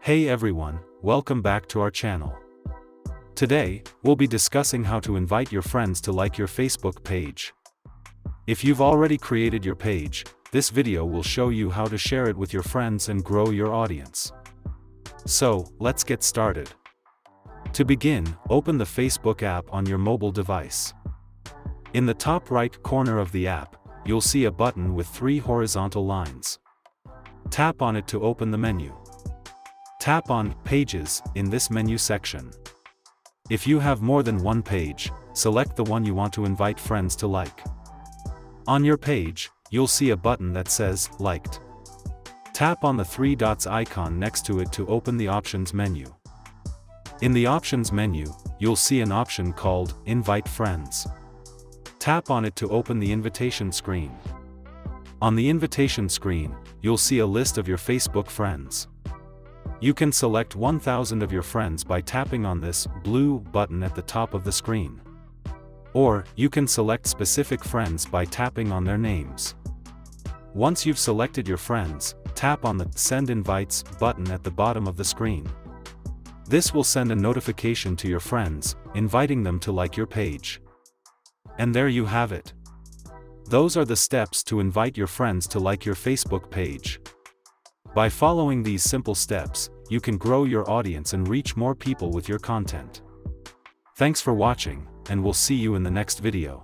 Hey everyone, welcome back to our channel. Today, we'll be discussing how to invite your friends to like your Facebook page. If you've already created your page, this video will show you how to share it with your friends and grow your audience. So, let's get started. To begin, open the Facebook app on your mobile device. In the top right corner of the app, you'll see a button with 3 horizontal lines. Tap on it to open the menu. Tap on Pages in this menu section. If you have more than one page, select the one you want to invite friends to like. On your page, you'll see a button that says Liked. Tap on the 3 dots icon next to it to open the Options menu. In the Options menu, you'll see an option called Invite Friends. Tap on it to open the invitation screen. On the invitation screen, you'll see a list of your Facebook friends. You can select 1,000 of your friends by tapping on this blue button at the top of the screen. Or, you can select specific friends by tapping on their names. Once you've selected your friends, tap on the Send Invites button at the bottom of the screen. This will send a notification to your friends, inviting them to like your page. And there you have it. Those are the steps to invite your friends to like your Facebook page. By following these simple steps, you can grow your audience and reach more people with your content. Thanks for watching, and we'll see you in the next video.